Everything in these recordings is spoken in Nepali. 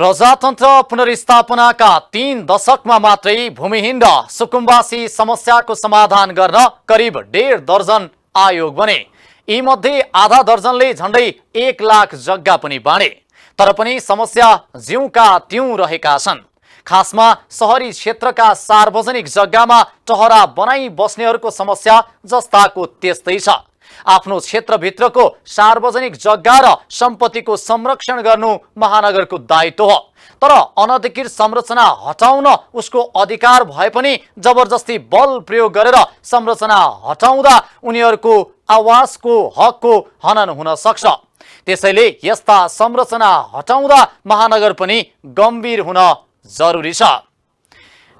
प्रजातन्त्र पुनर्स्थापनाका 3 दशकमा मात्रै भूमिहीन र सुकुम्बासी समस्याको समाधान गर्न करिब 1.5 दर्जन आयोग बने। यी मध्ये आधा दर्जनले झण्डै 1 लाख जग्गा पनि बाँडे। तर पनि समस्या ज्यूका त्यूं रहेका छन्। खासमा शहरी क्षेत्रका सार्वजनिक जग्गामा टहरा बनाई बस्नेहरूको समस्या जस्ताको त्यस्तै छ। आफ्नो क्षेत्रभित्रको सार्वजनिक जग्गा र सम्पत्तिको संरक्षण गर्नु महानगरको दायित्व हो। तर अनधिकृत संरचना हटाउन उसको अधिकार भए पनि जबरजस्ती बल प्रयोग गरेर संरचना हटाउँदा उनीहरूको आवासको हकको हनन हुन सक्छ। त्यसैले यस्ता संरचना हटाउँदा महानगर पनि गम्भीर हुन जरुरी छ।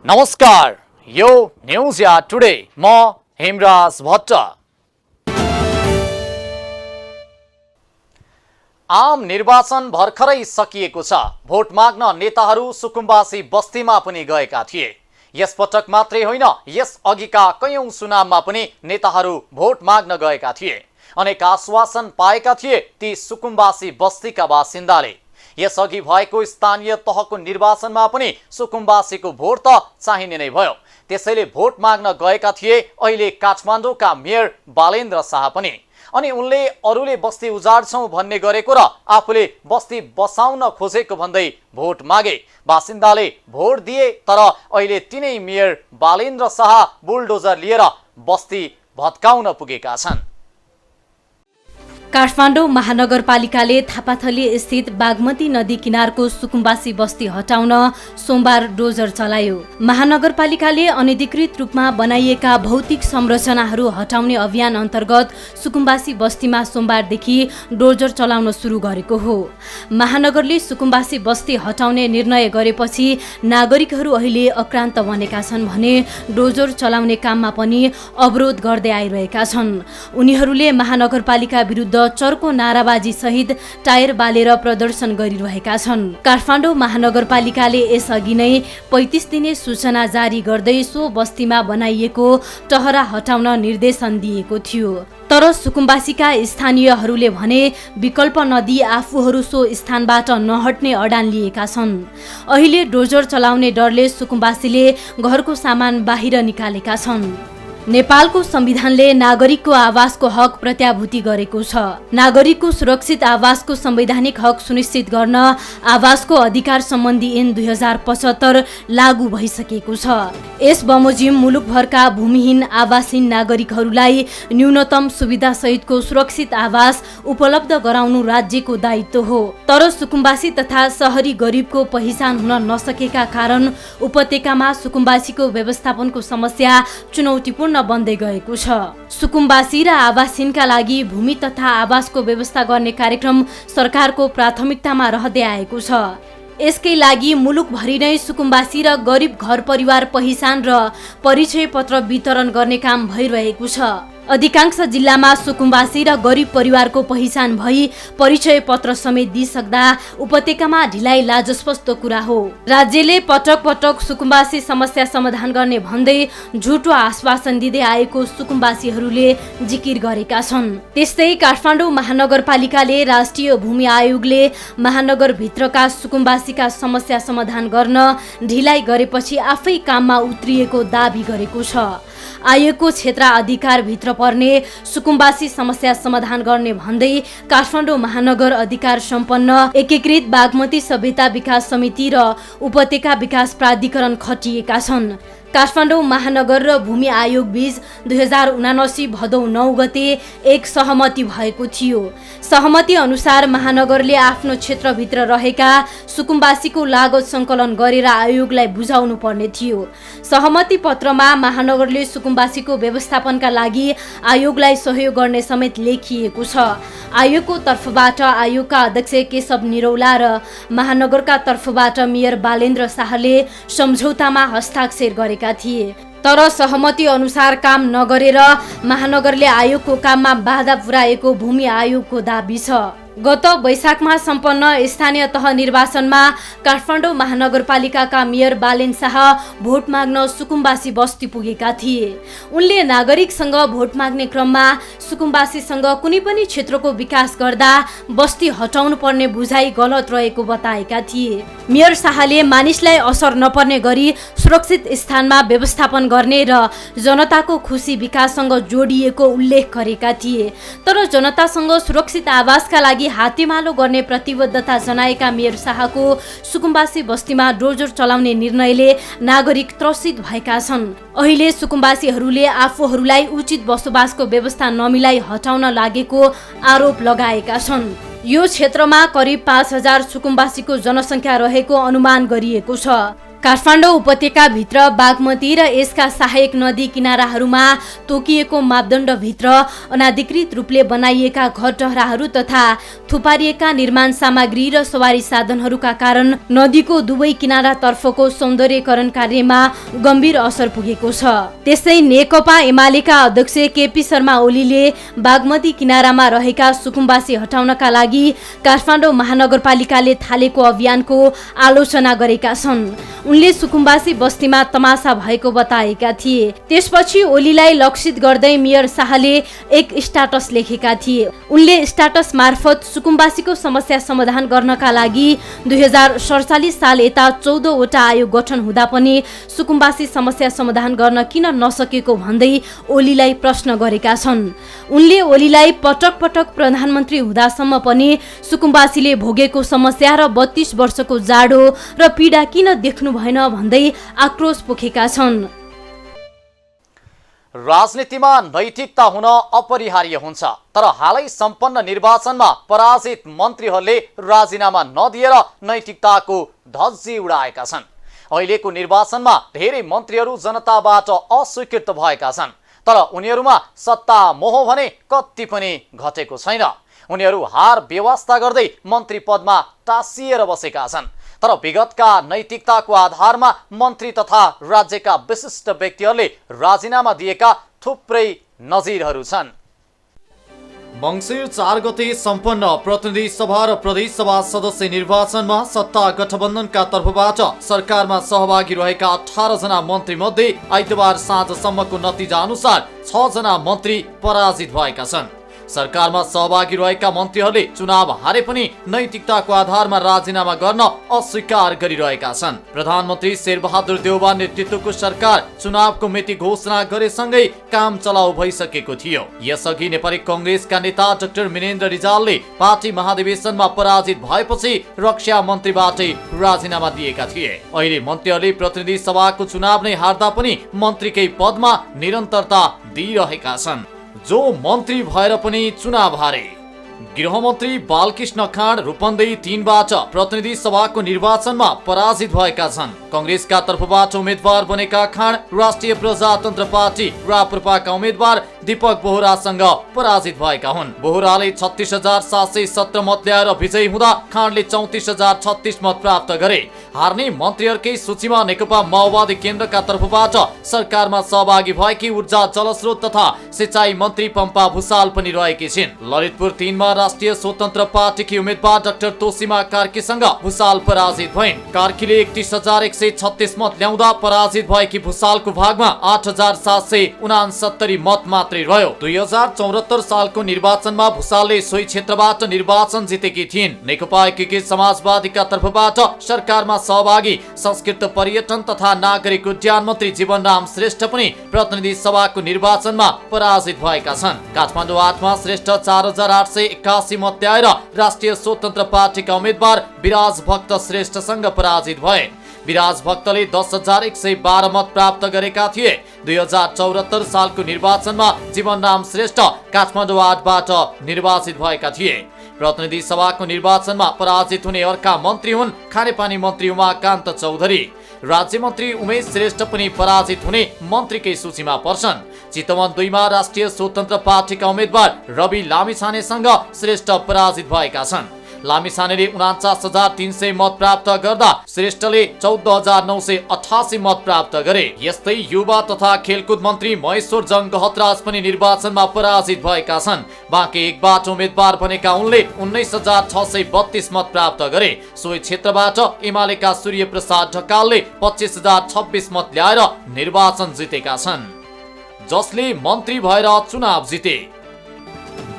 नमस्कार, यो न्यूज या टुडे, म हेमराज भट्ट। आम निर्वाचन भर्खरै सकिएको छ। भोट माग्न नेताहरू सुकुम्बासी बस्तीमा पनि गएका थिए। यस पटक मात्रै होइन, यस अघिका कैयौं चुनावमा पनि नेताहरू भोट माग्न गएका थिए। अनेक आश्वासन पाएका थिए ती सुकुम्बासी बस्तीका बासिन्दाले। यसअघि भएको स्थानीय तहको निर्वाचनमा पनि सुकुम्बासीको भोट त चाहिने नै भयो। त्यसैले भोट माग्न गएका थिए अहिले काठमाडौँका मेयर बालेन्द्र शाह पनि। अनि उनले अरूले बस्ती उजाड्छौं भन्ने गरेको र आफूले बस्ती बसाउन खोजेको भन्दै भोट मागे। बासिन्दाले भोट दिए, तर अहिले तिनै मेयर बालेन्द्र शाह बुलडोजर लिएर बस्ती भत्काउन पुगेका छन्। काठमाडौँ महानगरपालिकाले थापाथली स्थित बागमती नदी किनारको सुकुम्बासी बस्ती हटाउन सोमबार डोजर चलायो। महानगरपालिकाले अनधिकृत रूपमा बनाइएका भौतिक संरचनाहरू हटाउने अभियान अन्तर्गत सुकुम्बासी बस्तीमा सोमबारदेखि डोजर चलाउन सुरु गरेको हो। महानगरले सुकुम्बासी बस्ती हटाउने निर्णय गरेपछि नागरिकहरू अहिले अक्रान्त बनेका छन् भने डोजर चलाउने काममा पनि अवरोध गर्दै आइरहेका छन्। उनीहरूले महानगरपालिका विरुद्ध चर्को नाराबाजी सहित टायर बालेर प्रदर्शन गरिरहेका छन्। काठमाडौँ महानगरपालिकाले यसअघि नै 35 दिने सूचना जारी गर्दै सो बस्तीमा बनाइएको टहरा हटाउन निर्देशन दिएको थियो। तर सुकुम्बासीका स्थानीयहरूले भने विकल्प नदिई आफूहरू सो स्थानबाट नहट्ने अडान लिएका छन्। अहिले डोजर चलाउने डरले सुकुम्बासीले घरको सामान बाहिर निकालेका छन्। नेपालको संविधानले नागरिकको आवासको हक प्रत्याभूति गरेको छ। नागरिकको सुरक्षित आवासको संवैधानिक हक सुनिश्चित गर्न आवासको अधिकार सम्बन्धी ऐन 2075 लागू भइसकेको छ। यस बमोजिम मुलुकभरका भूमिहीन आवासहीन नागरिकहरूलाई न्यूनतम सुविधा सहितको सुरक्षित आवास उपलब्ध गराउनु राज्यको दायित्व हो। तर सुकुम्बासी तथा शहरी गरिबको पहिचान हुन नसकेका कारण उपत्यकामा सुकुम्बासीको व्यवस्थापनको समस्या चुनौतीपूर्ण बन्दै गएको छ। सुकुम्बासी र आवासहीनका लागि भूमि तथा आवासको व्यवस्था गर्ने कार्यक्रम सरकारको प्राथमिकतामा रहँदै आएको छ। यसकै लागि मुलुकभरि नै सुकुम्बासी र गरिब घर परिवार पहिचान र परिचय पत्र वितरण गर्ने काम भइरहेको छ। अधिकांश जिल्लामा सुकुम्बासी र गरिब परिवारको पहिचान भई परिचय पत्र समेत दिइसक्दा उपत्यकामा ढिलाइ लाजस्पद कुरा हो। राज्यले पटक पटक सुकुम्बासी समस्या समाधान गर्ने भन्दै झुटो आश्वासन दिँदै आएको सुकुम्बासीहरूले जिकिर गरेका छन्। त्यस्तै काठमाडौँ महानगरपालिकाले राष्ट्रिय भूमि आयोगले महानगरभित्रका सुकुम्बासीका समस्या समाधान गर्न ढिलाइ गरेपछि आफै काममा उत्रिएको दाबी गरेको छ। आयोगको क्षेत्र अधिकार भित्र पर्ने सुकुम्बासी समस्या समाधान गर्ने भन्दै काठमाडौँ महानगर अधिकार सम्पन्न एकीकृत बागमती सभ्यता विकास समिति र उपत्यका विकास प्राधिकरण खटिएका छन्। काठमाडौँ महानगर र भूमि आयोग बीच 2079 भदौ 9 गते एक सहमति भएको थियो। सहमति अनुसार महानगरले आफ्नो क्षेत्रभित्र रहेका सुकुम्बासीको लागत सङ्कलन गरेर आयोगलाई बुझाउनु पर्ने थियो। सहमति पत्रमा महानगरले सुकुम्बासीको व्यवस्थापनका लागि आयोगलाई सहयोग गर्ने समेत लेखिएको छ। आयोगको तर्फबाट आयोगका अध्यक्ष केशव निरौला र महानगरका तर्फबाट मेयर बालेन्द्र शाहले सम्झौतामा हस्ताक्षर गरेका थिए। तर सहमति अनुसार काम नगरेर महानगरले आयोगको काममा बाधा पुर्याएको भूमि आयोगको दाबी छ। गत वैशाखमा सम्पन्न स्थानीय तह निर्वाचनमा काठमाडौँ महानगरपालिकाका मेयर बालेन शाह भोट माग्न सुकुम्बासी बस्ती पुगेका थिए। उनले नागरिकसँग भोट माग्ने क्रममा सुकुम्बासीसँग कुनै पनि क्षेत्रको विकास गर्दा बस्ती हटाउनु पर्ने बुझाइ गलत रहेको बताएका थिए। मेयर शाहले मानिसलाई असर नपर्ने गरी सुरक्षित स्थानमा व्यवस्थापन गर्ने र जनताको खुसी विकाससँग जोडिएको उल्लेख गरेका थिए। तर जनतासँग सुरक्षित आवासका लागि हातेमालो गर्ने प्रतिबद्धता जनाएका मेयर शाहको सुकुम्बासी बस्तीमा डोजर चलाउने निर्णयले नागरिक त्रसित भएका छन्। अहिले सुकुम्बासीहरूले आफूहरूलाई उचित बसोबासको व्यवस्था नमिलाई हटाउन लागेको आरोप लगाएका छन्। यो क्षेत्रमा करिब 5000 सुकुम्बासीको जनसङ्ख्या रहेको अनुमान गरिएको छ। काठमाडौँ उपत्यकाभित्र बागमती र यसका सहायक नदी किनाराहरूमा तोकिएको मापदण्डभित्र अनाधिकृत रूपले बनाइएका घरटहराहरू तथा थुपारिएका निर्माण सामग्री र सवारी साधनहरूका कारण नदीको दुवै किनारातर्फको सौन्दर्यकरण कार्यमा गम्भीर असर पुगेको छ। त्यसै नेकपा एमालेका अध्यक्ष केपी शर्मा ओलीले बागमती किनारामा रहेका सुकुम्बासी हटाउनका लागि काठमाडौँ महानगरपालिकाले थालेको अभियानको आलोचना गरेका छन्। उनले सुकुम्बासी बस्तीमा तमासा भएको बताएका थिए। त्यसपछि ओलीलाई लक्षित गर्दै मेयर शाहले एक स्ट्याटस लेखेका थिए। उनले स्ट्याटस मार्फत सुकुम्बासीको समस्या समाधान गर्नका लागि 2047 साल यता 14 वटा आयोग गठन हुँदा पनि सुकुम्बासी समस्या समाधान गर्न किन नसकेको भन्दै ओलीलाई प्रश्न गरेका छन्। उनले ओलीलाई पटक पटक प्रधानमन्त्री हुँदासम्म पनि सुकुम्बासीले भोगेको समस्या र 32 वर्षको जाडो र पीडा किन देख्नु भएन भन्दै आक्रोश पोखेका छन्। राजनीतिमा नैतिकता हुन अपरिहार्य हुन्छ, तर हालै सम्पन्न निर्वाचनमा पराजित मन्त्रीहरूले राजीनामा नदिएर नैतिकताको धज्जी उडाएका छन्। अहिलेको निर्वाचनमा धेरै मन्त्रीहरू जनताबाट अस्वीकृत भएका छन्, तर उनीहरूमा सत्ता मोह भने कति पनि घटेको छैन। उनीहरू हार व्यवस्था गर्दै मन्त्री पदमा टाँसिएर बसेका छन्, तर विगतका नैतिकताको आधारमा मन्त्री तथा राज्यका विशिष्ट व्यक्तिहरूले राजीनामा दिएका थुप्रै नजिरहरू छन्। मङ्सिर 4 गते सम्पन्न प्रतिनिधि सभा र प्रदेश सभा सदस्य निर्वाचनमा सत्ता गठबन्धनका तर्फबाट सरकारमा सहभागी रहेका 18 जना मन्त्री मध्ये आइतबार साँझसम्मको नतिजा अनुसार 6 जना मन्त्री पराजित भएका छन्। सरकारमा सहभागी रहेका मन्त्रीहरूले चुनाव हारे पनि नैतिकताको आधारमा राजीनामा गर्न अस्वीकार गरिरहेका छन्। प्रधानमन्त्री शेरबहादुर देउबा नेतृत्वको सरकार चुनावको मिति घोषणा गरेसँगै काम चलाउ भइसकेको थियो। यसअघि नेपाली कांग्रेसका नेता डाक्टर मिनेन्द्र रिजालले पार्टी महाधिवेशनमा पराजित भएपछि रक्षा मन्त्रीबाटै राजीनामा दिएका थिए। अहिले मन्त्रीहरूले प्रतिनिधि सभाको चुनाव नै हार्दा पनि मन्त्रीकै पदमा निरन्तरता दिइरहेका छन्, जो मन्त्री भएर पनि चुनाव हारे। गृहमन्त्री बालकृष्ण खाँड रूपन्देही 3 बाट प्रतिनिधि सभाको निर्वाचनमा पराजित भएका छन्। कांग्रेसका तर्फबाट उम्मेद्वार बनेका खाँड राष्ट्रिय प्रजातन्त्र पार्टी राप्रपाका उम्मेद्वार दीपक बोहरासँग पराजित भएका हुन्। बोहराले 36,717 मत ल्याएर विजयी हुँदा खाँडले 34,036 मत प्राप्त गरे। हार्ने मन्त्रीहरूकै सूचीमा नेकपा माओवादी केन्द्रका तर्फबाट सरकारमा सहभागी भएकी ऊर्जा जलस्रोत तथा सिंचाई मन्त्री पम्पा भुसाल पनि रहेकी छिन्। ललितपुर 3 मा राष्ट्रिय स्वतन्त्र पार्टीकी उम्मेद्वार डाक्टर तोसीमा कार्कीसँग भुसाल पराजित भइन्। कार्कीले 31,136 मत ल्याउँदा पराजित भएकी भुसालको भागमा 8,769 मत मात्रै रह्यो। 2074 सालको निर्वाचनमा भुसालले सोही क्षेत्रबाट निर्वाचन जितेकी थिइन्। नेकपा एकीकृत समाजवादीका तर्फबाट सरकारमा सहभागी संस्कृत पर्यटन तथा नागरिक उड्डयन मन्त्री जीवनराम श्रेष्ठ पनि प्रतिनिधि सभाको निर्वाचनमा पराजित भएका छन्। काठमाडौँ 8 मा श्रेष्ठ 4,881 मत ल्याएर राष्ट्रिय स्वतन्त्र पार्टीका उम्मेद्वार विराज भक्त श्रेष्ठसँग पराजित भए। विराज भक्तले 10,112 मत प्राप्त गरेका थिए। 2074 सालको निर्वाचनमा जीवनराम श्रेष्ठ काठमाडौँ 8 बाट निर्वाचित भएका थिए। प्रतिनिधि सभाको निर्वाचनमा पराजित हुने अर्का मन्त्री हुन् खानेपानी मन्त्री उमाकान्त चौधरी। राज्य मन्त्री उमेश श्रेष्ठ पनि पराजित हुने मन्त्रीकै सूचीमा पर्छन्। चितवन 2 मा राष्ट्रिय स्वतन्त्र पार्टीका उम्मेद्वार रवि लामिछानेसँग श्रेष्ठ पराजित भएका छन्। लामिछानेले 49,300 मत प्राप्त गर्दा श्रेष्ठले 14,988 मत प्राप्त गरे। यस्तै युवा तथा खेलकुद मन्त्री महेश्वर जङ गहतराज पनि निर्वाचनमा पराजित भएका छन्। बाँकी एकबाट उम्मेद्वार बनेका उनले 19,632 मत प्राप्त गरे। सोही क्षेत्रबाट एमालेका सूर्य प्रसाद ढकालले 25,026 मत ल्याएर निर्वाचन जितेका छन्, जसले मन्त्री भएर चुनाव जिते।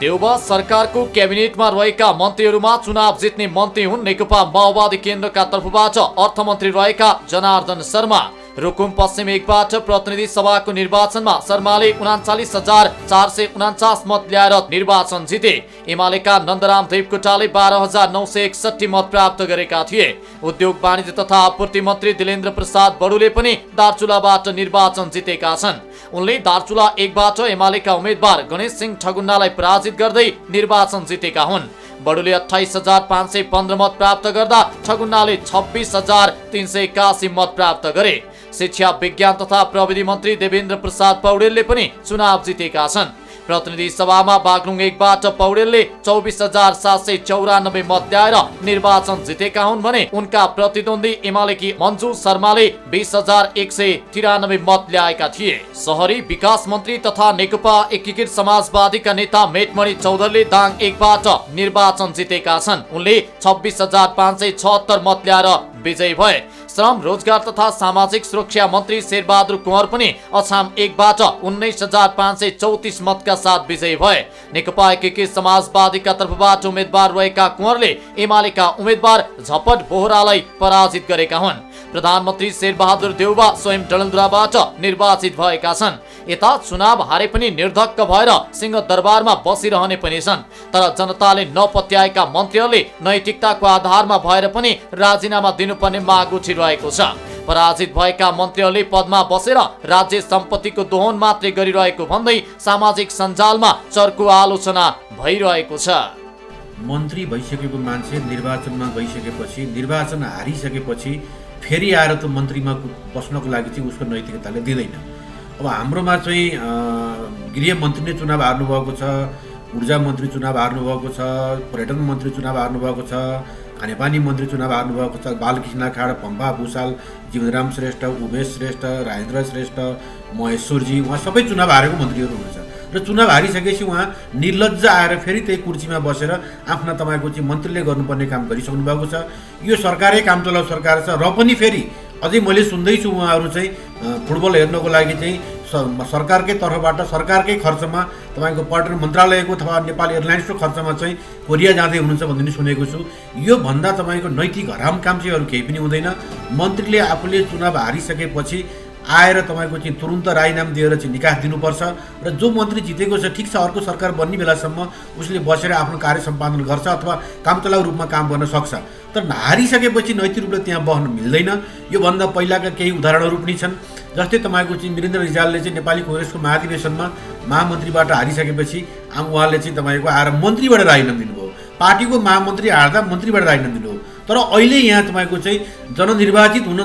देउबा सरकारको क्याबिनेटमा रहेका मन्त्रीहरूमा चुनाव जित्ने मन्त्री हुन् नेकपा माओवादी केन्द्रका तर्फबाट अर्थमन्त्री रहेका जनार्दन शर्मा। रुकुम पश्चिम एकबाट प्रतिनिधि सभाको निर्वाचनमा शर्माले 39,449 मत ल्याएर निर्वाचन जिते। एमालेका नन्दराम देवकोटाले 12,961 मत प्राप्त गरेका थिए। उद्योग वाणिज्य तथा आपूर्ति मन्त्री दिलेन्द्र प्रसाद बडुले पनि दार्चुलाबाट निर्वाचन जितेका छन्। उनले दार्चुला एकबाट एमालेका उम्मेद्वार गणेश सिंह ठगुन्नालाई पराजित गर्दै निर्वाचन जितेका हुन्। बडुले 28,515 मत प्राप्त गर्दा ठगुन्नाले 26,381 मत प्राप्त गरे। शिक्षा विज्ञान तथा प्रविधि मन्त्री देवेन्द्र प्रसाद पौडेलले पनि चुनाव जितेका छन्। प्रतिनिधि सभामा बागलुङ एकबाट पौडेलले 24,794 मत ल्याएर निर्वाचन जितेका हुन् भने उनका प्रतिद्वन्दी एमालेकी मन्जु शर्माले 20,193 मत ल्याएका थिए। शहरी विकास मन्त्री तथा नेकपा एकीकृत समाजवादीका नेता मेटमणि चौधरीले दाङ एकबाट निर्वाचन जितेका छन्। उनले 26,576 मत ल्याएर विजयी भए। श्रम रोजगार तथा सामाजिक सुरक्षा मन्त्री शेरबहादुर कुँवर पनि अछाम एकबाट 19,534 मतका साथ विजयी भए। नेकपा एकीकृत समाजवादीका तर्फबाट उम्मेद्वार रहेका कुँवरले एमालेका उम्मेद्वार झपट बोहरालाई पराजित गरेका हुन्। प्रधानमन्त्री शेरबहादुर देउबा स्वयं डडेलधुराबाट निर्वाचित भएका छन्। यता चुनाव हारे पनि निर्धक्क भएर सिंहदरबारमा बसिरहने पनि छन्। तर जनताले नपत्याएका मन्त्रीहरूले नैतिकताको आधारमा भएर पनि राजीनामा दिनुपर्ने माग उठिरहेको छ। पराजित भएका मन्त्रीहरूले पदमा बसेर राज्य सम्पत्तिको दोहन मात्रै गरिरहेको भन्दै सामाजिक सञ्जालमा चर्को आलोचना भइरहेको छ। मन्त्री भइसकेको मान्छे निर्वाचनमा गइसकेपछि, निर्वाचन हारिसकेपछि फेरि आएर त मन्त्रीमा बस्नको लागि चाहिँ उसको नैतिकताले दिँदैन। अब हाम्रोमा चाहिँ गृह मन्त्री नै चुनाव हार्नुभएको छ, ऊर्जा मन्त्री चुनाव हार्नुभएको छ, पर्यटन मन्त्री चुनाव हार्नुभएको छ, खानेपानी मन्त्री चुनाव हार्नुभएको छ, बालकृष्ण खाड, पम्पा भूषाल, जीवनराम श्रेष्ठ, उमेश श्रेष्ठ, राजेन्द्र श्रेष्ठ, महेश्वरजी, उहाँ सबै चुनाव हारेको मन्त्रीहरू हुनुहुन्छ। र चुनाव हारिसकेपछि उहाँ निर्लज्ज आएर फेरि त्यही कुर्सीमा बसेर आफ्ना तपाईँको चाहिँ मन्त्रीले गर्नुपर्ने काम गरिसक्नु भएको छ। यो सरकारै काम चलाउ सरकार छ। र पनि फेरि अझै मैले सुन्दैछु उहाँहरू चाहिँ फुटबल हेर्नको लागि चाहिँ सरकारकै तर्फबाट सरकारकै खर्चमा तपाईँको पर्यटन मन्त्रालयको अथवा नेपाल एयरलाइन्सको खर्चमा चाहिँ कोरिया जाँदै हुनुहुन्छ भन्ने सुनेको छु। यो भन्दा तपाईँको नैतिक हराम काम चाहिँ अरू केही पनि हुँदैन। मन्त्रीले आफूले चुनाव हारिसकेपछि आएर तपाईँको चाहिँ तुरुन्त राजीनामा दिएर चाहिँ निकास दिनुपर्छ। र जो मन्त्री जितेको छ ठिक छ, अर्को सरकार बन्ने बेलासम्म उसले बसेर आफ्नो कार्य सम्पादन गर्छ अथवा कामचलाउ रूपमा काम गर्न सक्छ। तर हारिसकेपछि नैतिक रूपले त्यहाँ बस्न मिल्दैन। योभन्दा पहिलाका केही उदाहरणहरू पनि छन्। जस्तै तपाईँको चाहिँ वीरेन्द्र रिजालले चाहिँ नेपाली काङ्ग्रेसको महाधिवेशनमा महामन्त्रीबाट हारिसकेपछि उहाँले चाहिँ तपाईँको आएर मन्त्रीबाट राजीनामा दिनुभयो। पार्टीको महामन्त्री हार्दा मन्त्रीबाट राजीनामा दिनुभयो। तर अहिले यहाँ तपाईँको चाहिँ जननिर्वाचित हुन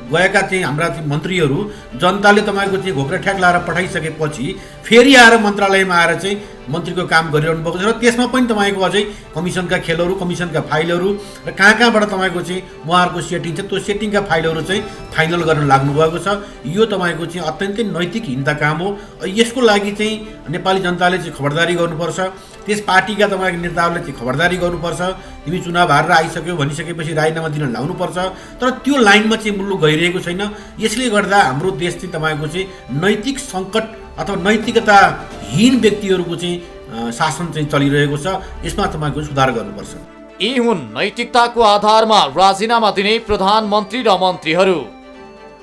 गएका चाहिँ हाम्रा चाहिँ मन्त्रीहरू जनताले तपाईँको चाहिँ घोक्रा ठ्याक लाएर पठाइसकेपछि फेरि आएर मन्त्रालयमा आएर चाहिँ मन्त्रीको काम गरिरहनु भएको छ। र त्यसमा पनि तपाईँको अझै कमिसनका खेलहरू, कमिसनका फाइलहरू र कहाँ तपाईँको चाहिँ उहाँहरूको सेटिङ छ, त्यो सेटिङका फाइलहरू चाहिँ फाइनल गर्न लाग्नु भएको छ। यो तपाईँको चाहिँ अत्यन्तै नैतिकहीनता काम हो। यसको लागि चाहिँ नेपाली जनताले चाहिँ खबरदारी गर्नुपर्छ। त्यस पार्टीका तपाईँको नेताहरूले चाहिँ खबरदारी गर्नुपर्छ। तिमी चुनाव हारेर आइसक्यो भनिसकेपछि राजीनामा दिन लाउनुपर्छ। तर त्यो लाइनमा चाहिँ मुलुक गइरहेको छैन। यसले गर्दा हाम्रो देश चाहिँ तपाईँको चाहिँ नैतिक सङ्कट अथवा नैतिकताहीन व्यक्तिहरूको चाहिँ शासन चाहिँ चलिरहेको छ। यसमा तपाईँको सुधार गर्नुपर्छ। यी हुन् नैतिकताको आधारमा राजीनामा दिने प्रधानमन्त्री र मन्त्रीहरू।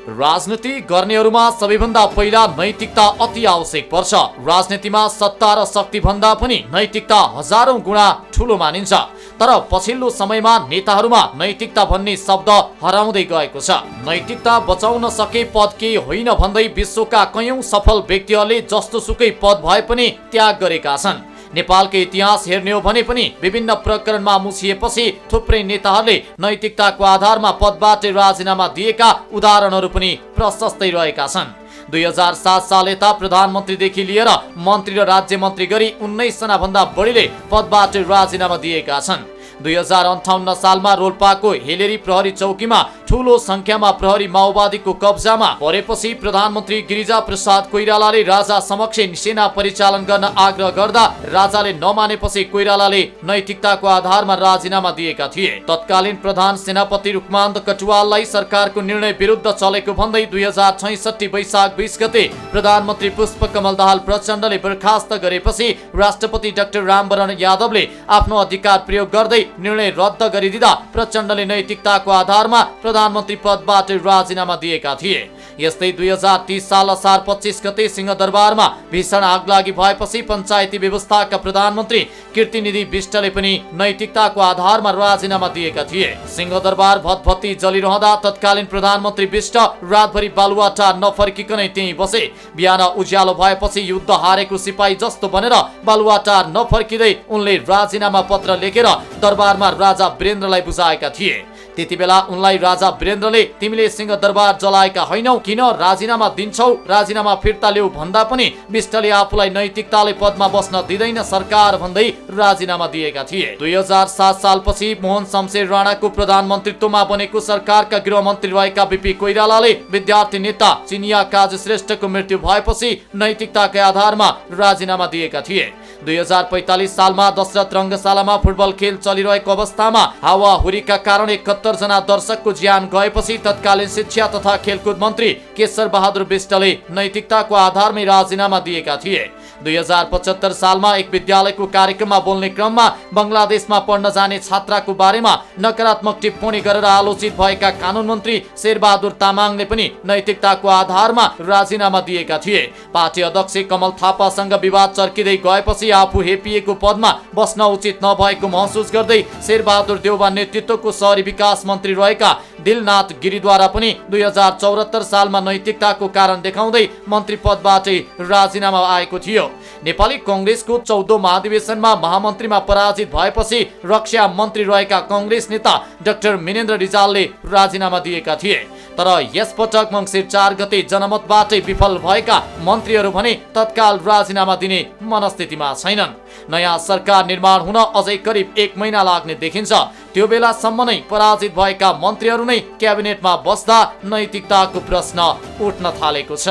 राजनीति गर्नेहरूमा सबैभन्दा पहिला नैतिकता अति आवश्यक पर्छ। राजनीतिमा सत्ता र शक्ति भन्दा पनि नैतिकता हजारौं गुणा ठूलो मानिन्छ। तर पछिल्लो समयमा नेताहरूमा नैतिकता भन्ने शब्द हराउँदै गएको छ। नैतिकता बचाउन सके पद के होइन भन्दै विश्वका कयौं सफल व्यक्तिहरूले जस्तोसुकै पद भए पनि त्याग गरेका छन्। नेपालको इतिहास हेर्ने हो भने पनि विभिन्न प्रकरणमा मुछिएपछि थुप्रै नेताहरूले नैतिकताको आधारमा पदबाट राजीनामा दिएका उदाहरणहरू पनि प्रशस्तै रहेका छन्। 2007 साल यता प्रधानमन्त्रीदेखि लिएर मन्त्री र राज्य मन्त्री गरी 19 जना भन्दा बढीले पदबाट राजीनामा दिएका छन्। 2058 सालमा रोल्पाको हेलेरी प्रहरी चौकीमा ठूलो संख्यामा प्रहरी माओवादीको कब्जामा परेपछि प्रधानमन्त्री गिरिजा प्रसाद कोइरालाले राजा समक्ष सेना परिचालन गर्न आग्रह गर्दा राजाले नमानेपछि कोइरालाले नैतिकताको आधारमा राजीनामा दिएका थिए। तत्कालीन प्रधान सेनापति रुक्मान्द कटुवाललाई सरकारको निर्णय विरुद्ध चलेको भन्दै 2066 वैशाख 20 गते प्रधानमन्त्री पुष्पकमल दाहाल प्रचण्डले बर्खास्त गरेपछि राष्ट्रपति डाक्टर रामवरण यादवले आफ्नो अधिकार प्रयोग गर्दै निर्णय रद्द गरिदिँदा प्रचण्डले नैतिकताको आधारमा प्रधानमन्त्री पदबाट राजीनामा दिएका थिए। यस्तै 2030 साल असार 25 गते सिंहदरबारमा भीषण आगलागी भएपछि पञ्चायती व्यवस्थाका प्रधानमन्त्री कीर्तिनिधि विष्टले पनि नैतिकताको आधारमा राजीनामा दिएका थिए। सिंहदरबार भतभती जलिरहँदा तत्कालीन प्रधानमन्त्री विष्ट रातभरि बालुवाटार नफर्किकनै त्यही बसे। बिहान उज्यालो भएपछि युद्ध हारेको सिपाही जस्तो बनेर बालुवाटार नफर्किँदै उनले राजीनामा पत्र लेखेर दरबारमा राजा वीरेन्द्रलाई बुझाएका थिए। त्यति बेला उनलाई राजा वीरेन्द्रले तिमीले सिंहदरबार जलाएका होइनौ, किन राजीनामा दिन्छौ, राजीनामा फिर्ता ल्याऊ भन्दा पनि विष्टले आफूलाई नैतिकताले पदमा बस्न दिँदैन सरकार भन्दै राजीनामा दिएका थिए। 2007 सालपछि मोहन शमशेर राणाको प्रधानमन्त्रीत्वमा बनेको सरकारका गृहमन्त्री रहेका बीपी कोइरालाले विद्यार्थी नेता चिनिया काजी श्रेष्ठको मृत्यु भएपछि नैतिकताकै आधारमा राजीनामा दिएका थिए। 2045 सालमा दशरथ रङ्गशालामा फुटबल खेल चलिरहेको अवस्थामा हावाहुरीका कारण 71 जना दर्शकको ज्यान गएपछि तत्कालीन शिक्षा तथा खेलकुद मन्त्री केशर बहादुर विष्टले नैतिकताको आधारमै राजीनामा दिएका थिए। 2075 सालमा एक विद्यालयको कार्यक्रममा बोल्ने क्रममा बङ्गलादेशमा पढ्न जाने छात्राको बारेमा नकारात्मक टिप्पणी गरेर आलोचित भएका कानुन मन्त्री शेरबहादुर तामाङले पनि नैतिकताको आधारमा राजीनामा दिएका थिए। पार्टी अध्यक्ष कमल थापासँग विवाद चर्किँदै गएपछि आफू हेपिएको पदमा बस्न उचित नभएको महसुस गर्दै शेरबहादुर देउवा नेतृत्वको शहरी विकास मन्त्री रहेका दिलनाथ गिरीद्वारा पनि 2074 सालमा नैतिकताको कारण देखाउँदै मन्त्री पदबाटै राजीनामा आएको थियो। नेपाली कांग्रेसको 14औं महाधिवेशनमा महामन्त्रीमा पराजित भएपछि रक्षा मन्त्री रहेका कांग्रेस नेता डाक्टर मिनेन्द्र रिजालले राजीनामा दिएका थिए। तर यसपटक मङ्सिर 4 गते जनमतबाटै विफल भएका मन्त्रीहरू भने तत्काल राजीनामा दिने मनस्थितिमा छैनन्। नयाँ सरकार निर्माण हुन अझै करिब 1 महिना लाग्ने देखिन्छ। त्यो बेलासम्म नै पराजित भएका मन्त्रीहरू नै क्याबिनेटमा बस्दा नैतिकताको प्रश्न उठ्न थालेको छ।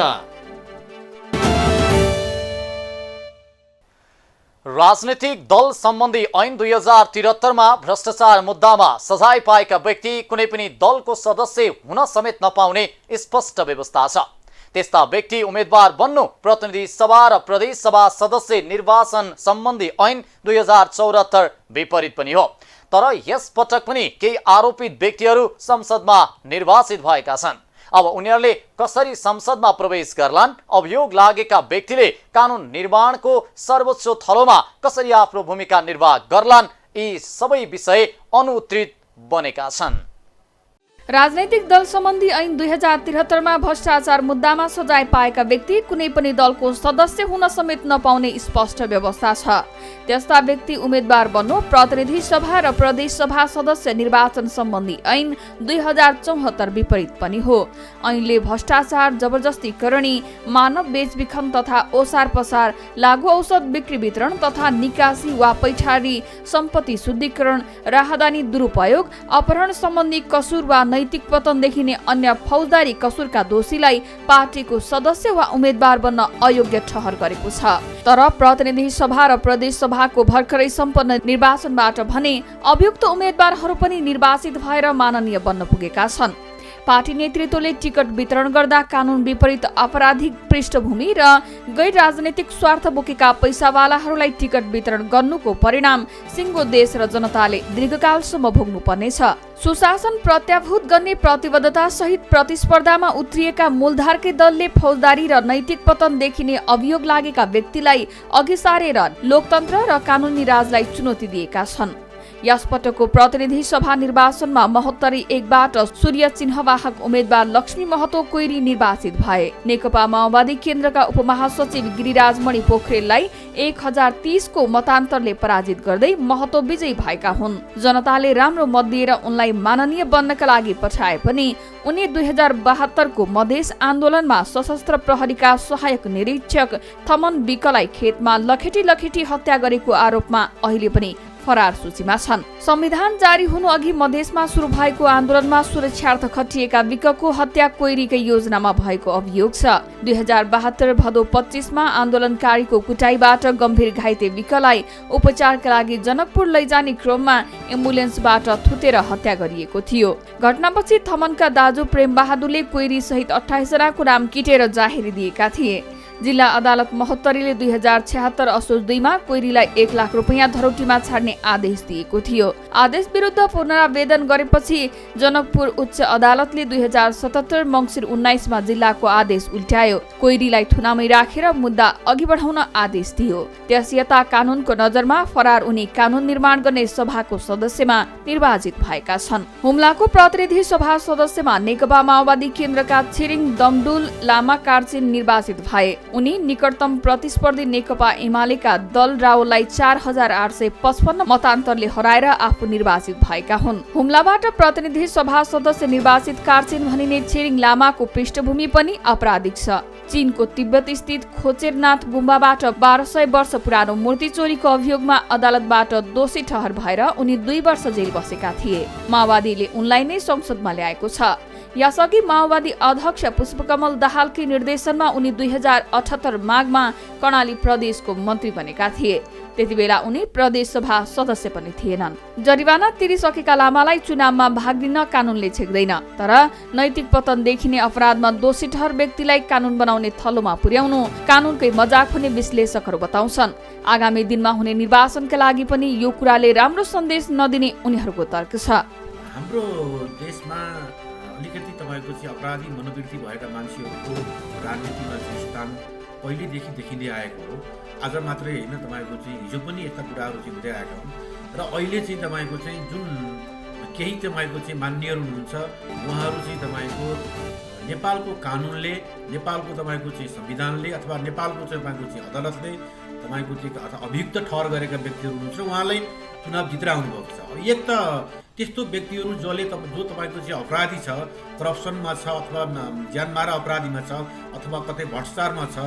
राजनीतिक दल सम्बन्धी ऐन 2073 मा भ्रष्टाचार मुद्दामा सजाय पाएका व्यक्ति कुनै पनि दलको सदस्य हुन समेत नपाउने स्पष्ट व्यवस्था छ। त्यस्ता व्यक्ति उम्मेदवार बन्नु प्रतिनिधि सभा र प्रदेश सभा सदस्य निर्वाचन सम्बन्धी ऐन 2074 विपरीत पनि हो। तर यस पटक पनि केही आरोपित व्यक्तिहरू संसदमा निर्वाचित भएका छन्। अब उनीहरूले कसरी संसदमा प्रवेश गर्लान्, अभियोग लागेका व्यक्तिले कानुन निर्माणको सर्वोच्च थलोमा कसरी आफ्नो भूमिका निर्वाह गर्लान्, यी सबै विषय अनुत्तरित बनेका छन्। राजनैतिक दल सम्बन्धी ऐन 2073 मा भ्रष्टाचार मुद्दामा सजाय पाएका व्यक्ति कुनै पनि दलको सदस्य हुन समेत नपाउने स्पष्ट व्यवस्था छ। त्यस्ता व्यक्ति उम्मेदवार बन्नु प्रतिनिधि सभा र प्रदेश सभा सदस्य निर्वाचन सम्बन्धी ऐन 2074 विपरीत पनि हो। ऐनले भ्रष्टाचार, जबरजस्ती करणी, मानव बेचबिखन तथा ओसार पसार, लागू औषध बिक्री वितरण तथा निकासी वा पैठारी, सम्पत्ति शुद्धिकरण, राहदानी दुरुपयोग, अपहरण सम्बन्धी कसुर वा नैतिक पतन देखिने अन्य फौजदारी कसुरका दोषीलाई पार्टीको सदस्य वा उम्मेदवार बन्न अयोग्य ठहर गरेको छ। तर प्रतिनिधि सभा र प्रदेश सभाको भर्खरै सम्पन्न निर्वाचनबाट भने अभियुक्त उम्मेदवारहरू पनि निर्वाचित भएर माननीय बन्न पुगेका छन्। पार्टी नेतृत्वले टिकट वितरण गर्दा कानुन विपरीत आपराधिक पृष्ठभूमि र गैर राजनैतिक स्वार्थ बोकेका पैसावालाहरूलाई टिकट वितरण गर्नुको परिणाम सिङ्गो देश र जनताले दीर्घकालसम्म भोग्नुपर्नेछ। सुशासन प्रत्याभूत गर्ने प्रतिबद्धता सहित प्रतिस्पर्धामा उत्रिएका मूलधारकै दलले फौजदारी र नैतिक पतन देखिने अभियोग लागेका व्यक्तिलाई अघि सारेर लोकतन्त्र र कानुनी राजलाई चुनौती दिएका छन्। यसपटकको प्रतिनिधि सभा निर्वाचनमा महोत्तरी 1 बाट सूर्य चिन्हवाहक उम्मेदवार लक्ष्मी महतो कोइरी निर्वाचित भए। नेकपा माओवादी केन्द्रका उपमहासचिव गिरिराजमणि पोखरेललाई 1030 को मतान्तरले पराजित गर्दै महतो विजयी भएका हुन्। जनताले राम्रो मत दिएर उनलाई माननीय बन्नका लागि पठाए पनि उनी 2072 को मधेस आन्दोलनमा सशस्त्र प्रहरीका सहायक निरीक्षक थमन विकलाई खेतमा लखेटी हत्या गरेको आरोपमा अहिले पनि फरार सूचीमा छन्। संविधान जारी हुनु अघि मधेसमा सुरु भएको आन्दोलनमा सुरक्षार्थ खटिएका विकको हत्या कोइरीकै योजनामा भएको अभियोग छ। 2072 भदौ 25मा आन्दोलनकारीको कुटाईबाट गम्भीर घाइते विकलाई उपचारका लागि जनकपुर लैजाने क्रममा एम्बुलेन्सबाट थुतेर हत्या गरिएको थियो। घटनापछि थमनका दाजु प्रेम बहादुरले कोइरी सहित 28 जनाको नाम किटेर जाहेरी दिएका थिए। जिल्ला अदालत महोत्तरीले 2076 असोज 2 मा कोइरीलाई 1 लाख रुपैयाँ धरौटीमा छाड्ने आदेश दिएको थियो। आदेश विरुद्ध पुनरावेदन गरेपछि जनकपुर उच्च अदालतले 2077 मङ्सिर 19 मा जिल्लाको आदेश उल्ट्यायो। कोइरीलाई थुनामै राखेर मुद्दा अघि बढाउन आदेश दियो। त्यसयता कानूनको नजरमा फरार उनी कानून निर्माण गर्ने सभाको सदस्यमा निर्वाचित भएका छन्। हुम्लाको प्रतिनिधि सभा सदस्यमा नेकपा माओवादी केन्द्रका छिरिङ दमडुल लामा कार्चिन निर्वाचित भए। उनी निकटतम प्रतिस्पर्धी नेकपा एमालेका दल रावललाई 4855 मतान्तरले हराएर आफू निर्वाचित भएका हुन्। हुम्लाबाट प्रतिनिधि सभा सदस्य निर्वाचित कार्चिन भनिने छिरिङ लामाको पृष्ठभूमि पनि आपराधिक छ। चीनको तिब्बत स्थित खोचेरनाथ गुम्बाबाट 1200 वर्ष पुरानो मूर्ति चोरीको अभियोगमा अदालतबाट दोषी ठहर भएर उनी 2 वर्ष जेल बसेका थिए। माओवादीले उनलाई नै संसदमा ल्याएको छ। यसअघि माओवादी अध्यक्ष पुष्पकमल दाहालकै निर्देशनमा उनी 2078 माघमा कर्णाली प्रदेशको मन्त्री बनेका थिए। त्यतिबेला उनी प्रदेश सभा सदस्य पनि थिएनन्। जरिवाना तिरिसकेका लामालाई चुनावमा भाग लिन कानूनले छेक्दैन, तर नैतिक पतन देखिने अपराधमा दोषी ठहर व्यक्तिलाई कानून बनाउने थलोमा पुर्याउनु कानूनकै मजाक हुने विश्लेषकहरू बताउँछन्। आगामी दिनमा हुने निर्वाचनका लागि पनि यो कुराले राम्रो सन्देश नदिने उनीहरूको तर्क छ। हाम्रो देशमा अलिकति तपाईँको चाहिँ अपराधी मनोवृत्ति भएका मान्छेहरूको राजनीतिमा चाहिँ स्थान पहिलेदेखि देखिँदै आएको हो। आज मात्रै होइन, तपाईँको चाहिँ हिजो पनि यस्ता कुराहरू चाहिँ हुँदै आएका हुन् र अहिले चाहिँ तपाईँको चाहिँ जुन केही तपाईँको चाहिँ मान्यहरू हुनुहुन्छ उहाँहरू चाहिँ तपाईँको नेपालको कानुनले, नेपालको तपाईँको चाहिँ संविधानले अथवा नेपालको चाहिँ तपाईँको चाहिँ अदालतले तपाईँको चाहिँ अभियुक्त ठहर गरेका व्यक्तिहरू हुनुहुन्छ, उहाँलाई चुनाव जितेर आउनुभएको छ। एक त त्यस्तो व्यक्तिहरू जो तपाईँको चाहिँ अपराधी छ, करप्सनमा छ अथवा ज्यानमारा अपराधीमा छ अथवा कतै भ्रष्टाचारमा छ,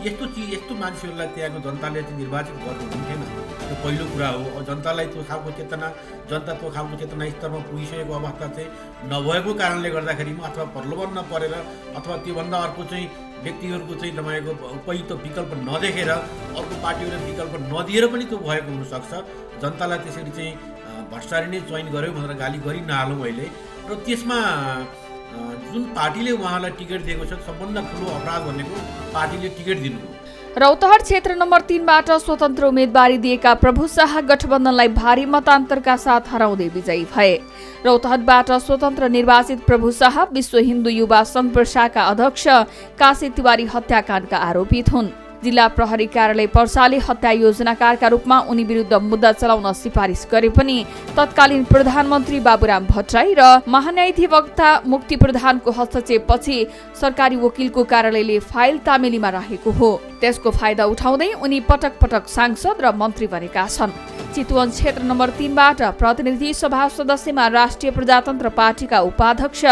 यस्तो मान्छेहरूलाई त्यहाँको जनताले चाहिँ निर्वाचित गर्नु हुन्थेन। त्यो पहिलो कुरा हो। जनतालाई त्यो खालको चेतना, जनता त्यो खालको चेतना स्तरमा पुगिसकेको अवस्था चाहिँ नभएको कारणले गर्दाखेरिमा अथवा प्रलोभन नपरेर अथवा त्योभन्दा अर्को चाहिँ व्यक्तिहरूको चाहिँ तपाईँको उपयुक्त विकल्प नदेखेर अर्को पार्टीहरूले विकल्प नदिएर पनि त्यो भएको हुनसक्छ। जनतालाई त्यसरी चाहिँ भ्रष्टाचारी नै चयन गर्यो भनेर गाली गरि नहालौँ अहिले। र त्यसमा जुन पार्टीले उहाँलाई टिकट दिएको छ, सबभन्दा ठुलो अपराध भनेको पार्टीले टिकट दिनु हो। रौतहट क्षेत्र नम्बर 3 बाट स्वतन्त्र उम्मेदवारी दिएका प्रभु शाह गठबन्धनलाई भारी मतान्तरका साथ हराउँदै विजयी भए। रौतहटबाट स्वतन्त्र निर्वाचित प्रभु शाह विश्व हिन्दू युवा संघ प्रशाका अध्यक्ष काशी तिवारी हत्याकाण्डका आरोपित हुन्। जिल्ला प्रहरी कार्यालय पर्साले हत्या योजनाकारका रूपमा उनी विरुद्ध मुद्दा चलाउन सिफारिस गरे पनि तत्कालीन प्रधानमन्त्री बाबुराम भट्टराई र महान्यायाधिवक्ता मुक्ति प्रधानको हस्तक्षेपपछि सरकारी वकिलको कार्यालयले फाइल तामेलीमा राखेको हो। त्यसको फाइदा उठाउँदै उनी पटक पटक सांसद र मन्त्री बनेका छन्। चितवन क्षेत्र नम्बर 3 बाट प्रतिनिधि सभा सदस्यमा राष्ट्रिय प्रजातन्त्र पार्टीका उपाध्यक्ष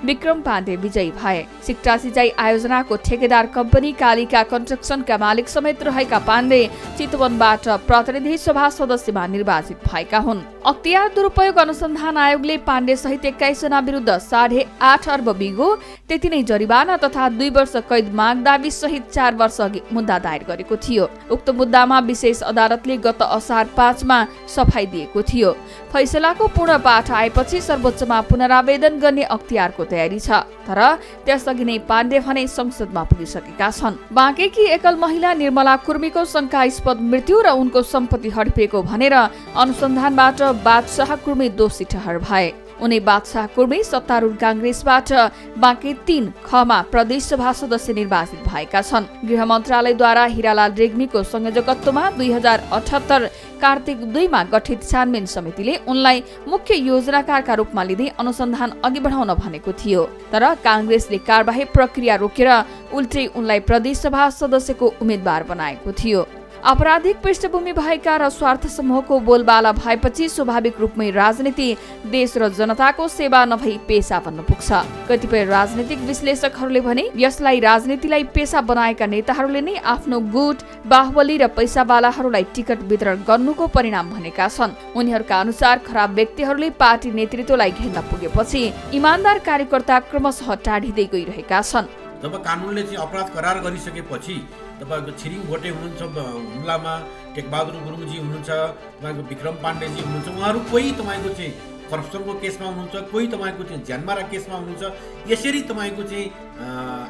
विक्रम पाण्डे विजयी भए। सिक्टा सिँचाइ आयोजनाको ठेकेदार कम्पनी कालिका कन्स्ट्रक्सनका मालिक समेत रहेका पाण्डे चितवनबाट प्रतिनिधि सभा सदस्यमा निर्वाचित भएका हुन्। अख्तियार दुरुपयोग अनुसन्धान आयोगले पाण्डे सहित 21 जना विरुद्ध 8.5 अर्ब बिगो, त्यति नै जरिवाना तथा 2 वर्ष कैद माग दाबी सहित 4 वर्ष अघि मुद्दा दायर गरेको थियो। उक्त मुद्दामा विशेष अदालतले गत असार 5 मा सफाई दिएको थियो। फैसलाको पूर्ण पाठ आएपछि सर्वोच्चमा पुनरावेदन गर्ने अख्तियारको तयारी छ, तर त्यसअघि नै पाण्डे भने संसदमा पुगिसकेका छन्। बाँकेकी एकल महिला निर्मला कुर्मीको शंकास्पद मृत्यु र उनको सम्पत्ति हडपिएको भनेर अनुसन्धानबाट बादशाह कुर्मी दोषी ठहर भए। उनी बादशाह कुर्मी सत्तारूढ कांग्रेसबाट बाँके 3 खमा प्रदेश सभा सदस्य निर्वाचित भएका छन्। गृह मन्त्रालयद्वारा हिरालाल रेग्मीको संयोजकत्वमा 2078 कार्तिक 2 मा गठित छानबिन समितिले उनलाई मुख्य योजनाकारका रूपमा लिँदै अनुसन्धान अघि बढाउन भनेको थियो, तर कांग्रेसले कारबाही प्रक्रिया रोकेर उल्टै उनलाई प्रदेश सभा सदस्यको उम्मेद्वार बनाएको थियो। आपराधिक पृष्ठभूमि भएका र स्वार्थ समूहको बोलबाला भएपछि स्वाभाविक रूपमै राजनीति देश र जनताको सेवा नभई पेशा बन्न पुग्छ। कतिपय राजनीतिक विश्लेषकहरूले भने यसलाई राजनीतिलाई पेशा बनाएका नेताहरूले नै आफ्नो गुट, बाहुबली र पैसावालाहरूलाई टिकट वितरण गर्नुको परिणाम भनेका छन्। उनीहरूका अनुसार खराब व्यक्तिहरूले पार्टी नेतृत्वलाई घेर्न पुगेपछि इमानदार कार्यकर्ता क्रमशः टाढिँदै गइरहेका छन्। जब कानुनले चाहिँ अपराध करार गरिसकेपछि तपाईँको छिरिङ भोटे हुनुहुन्छ हुम्लामा, टेकबहादुर गुरुङजी हुनुहुन्छ, तपाईँको विक्रम पाण्डेजी हुनुहुन्छ, उहाँहरू कोही तपाईँको चाहिँ करप्सनको केसमा हुनुहुन्छ, कोही तपाईँको चाहिँ ज्यानमारा केसमा हुनुहुन्छ। यसरी तपाईँको चाहिँ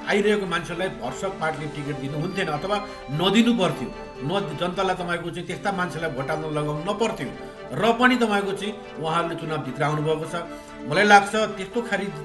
आइरहेको मान्छेलाई भरसक पार्टीले टिकट दिनुहुन्थेन अथवा नदिनु पर्थ्यो। जनतालाई तपाईँको चाहिँ त्यस्ता मान्छेलाई भोट हाल्न लगाउनु नपर्थ्यो र पनि तपाईँको चाहिँ उहाँहरूले चुनाव जितेर आउनुभएको छ। मलाई लाग्छ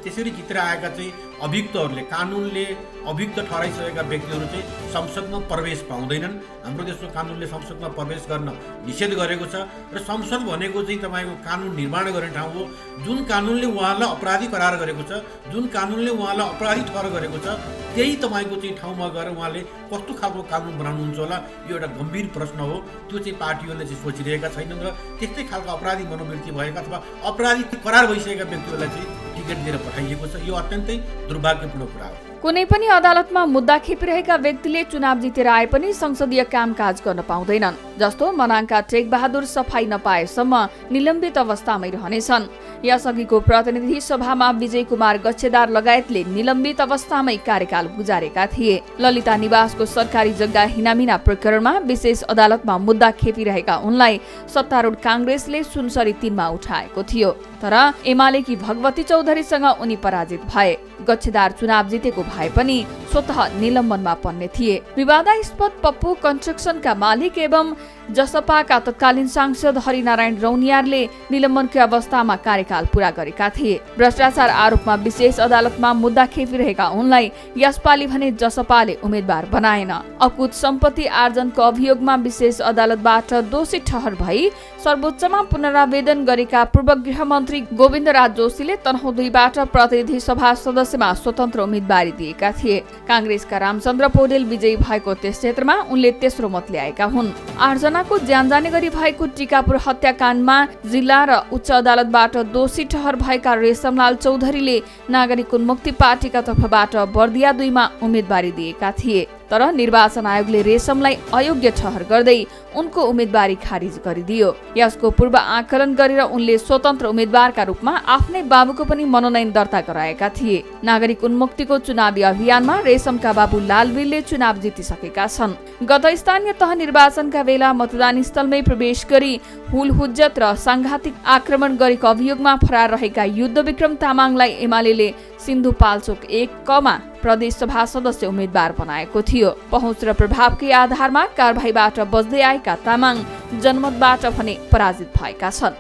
त्यसरी जितेर आएका चाहिँ अभियुक्तहरूले, कानुनले अभियुक्त ठहराइसकेका व्यक्तिहरू चाहिँ संसदमा प्रवेश पाउँदैनन्। हाम्रो देशको कानुनले संसदमा प्रवेश गर्न निषेध गरेको छ र संसद भनेको चाहिँ तपाईँको कानुन निर्माण गर्ने ठाउँ हो। जुन कानुनले उहाँलाई अपराधी करार गरेको छ, जुन कानुनले उहाँलाई अपराधी ठहर गरेको छ, त्यही तपाईँको चाहिँ ठाउँमा गएर उहाँले कस्तो खालको कानुन बनाउनुहुन्छ होला, यो एउटा गम्भीर प्रश्न हो। त्यो चाहिँ पार्टीहरूले चाहिँ सोचिरहेका छैनन् र त्यस्तै खालको अपराधी मनोवृत्ति भएका अथवा अपराधी करार भइसकेका व्यक्तिहरूलाई चाहिँ टिकट दिएर पठाइएको छ। यो अत्यन्तै दुर्भाग्यपूर्ण कुरा हो। कुनै पनि अदालतमा मुद्दा खेपिरहेका व्यक्तिले चुनाव जितेर आए पनि संसदीय कामकाज गर्न पाउँदैनन्। जस्तो मनाङका टेकबहादुर सफाई नपाएसम्म निलम्बित अवस्थामै रहनेछन्। यसअघिको प्रतिनिधि सभामा विजय कुमार गच्छेदार लगायतले निलम्बित अवस्थामै कार्यकाल गुजारेका थिए। ललिता निवासको सरकारी जग्गा हिनामिना प्रकरणमा विशेष अदालतमा मुद्दा खेपिरहेका उनलाई सत्तारूढ कांग्रेसले सुनसरी 3 मा उठाएको थियो। तर एमालेकी भगवती चौधरीसँग उनी पराजित भए। गच्छेदार चुनाव जितेको भए पनि स्वतः निलम्बनमा पर्ने थिए। विवादास्पद पप्पू कन्स्ट्रक्सनका मालिक एवं जसपाका तत्कालीन सांसद हरिनारायण रौनियारले निलम्बनकै अवस्थामा कार्यकाल पूरा गरेका थिए। भ्रष्टाचार आरोपमा विशेष अदालतमा मुद्दा खेपिरहेका उनलाई यसपालि भने जसपाले उम्मेद्वार बनाएन। अकुत सम्पत्ति आर्जनको अभियोगमा विशेष अदालतबाट दोषी ठहर भई सर्वोच्चमा पुनरावेदन गरेका पूर्व गृहमन्त्री गोविन्दराज जोशीले तनहुँ 2 बाट प्रतिनिधि सभा सदस्यमा स्वतन्त्र उम्मेदवारी दिएका थिए। कांग्रेसका रामचन्द्र पौडेल विजयी भएको त्यस क्षेत्रमा उनले तेस्रो मत ल्याएका हुन्। 8 जनाको ज्यान जाने गरी भएको टिकापुर हत्याकाण्डमा जिल्ला र उच्च अदालतबाट दोषी ठहर भएका रेशमलाल चौधरीले नागरिक उन्मुक्ति पार्टीका तर्फबाट बर्दिया 2 मा उम्मेदवारी दिएका थिए। तर निर्वाचन आयोगले रेशमलाई अयोग्य ठहर गर्दै उनको उम्मेदवारी खारिज गरिदियो। यसको पूर्व आकलन गरेर उनले स्वतन्त्र उम्मेदवारका रूपमा आफ्नै बाबुको पनि मनोनयन दर्ता गराएका थिए। नागरिक उन्मुक्तिको चुनावी अभियानमा रेशमका बाबु लालवीरले चुनाव जितिसकेका छन्। गत स्थानीय तह निर्वाचनका बेला मतदान स्थलमै प्रवेश गरी हुलहुज्जत र सांघातिक आक्रमण गरेको अभियोगमा फरार रहेका युद्धविक्रम तामाङलाई एमालेले सिन्धुपाल्चोक 1 क मा प्रदेश सभा सदस्य उम्मेद्वार बनाएको थियो। पहुँच र प्रभावकै आधारमा कारबाहीबाट बच्दै आएका तामाङ जनमतबाट भने पराजित भएका छन्।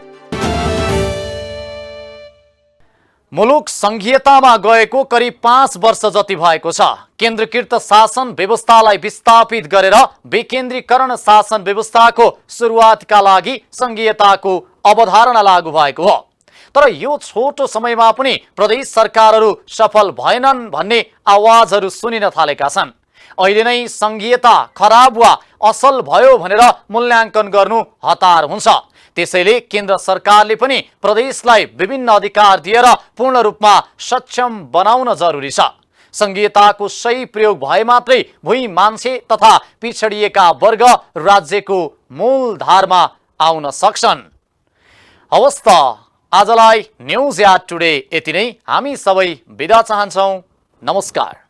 मुलुक संघीयतामा गएको करिब 5 वर्ष जति भएको छ। केन्द्रीकृत शासन व्यवस्थालाई विस्थापित गरेर विकेन्द्रीकरण शासन व्यवस्थाको सुरुवातका लागि संघीयताको अवधारणा लागू भएको हो। तर यो छोटो समयमा पनि प्रदेश सरकारहरू सफल भएनन् भन्ने आवाजहरू सुनिन थालेका छन्। अहिले नै संघीयता खराब वा असल भयो भनेर मूल्याङ्कन गर्नु हतार हुन्छ। त्यसैले केन्द्र सरकारले पनि प्रदेशलाई विभिन्न अधिकार दिएर पूर्ण रूपमा सक्षम बनाउन जरुरी छ। संघीयताको सही प्रयोग भए मात्रै भुइँ मान्छे तथा पिछडिएका वर्ग राज्यको मूलधारमा आउन सक्छन्। हवस् त आजलाई न्युज याद टुडे यति नै। हामी सबै बिदा चाहन्छौँ। नमस्कार।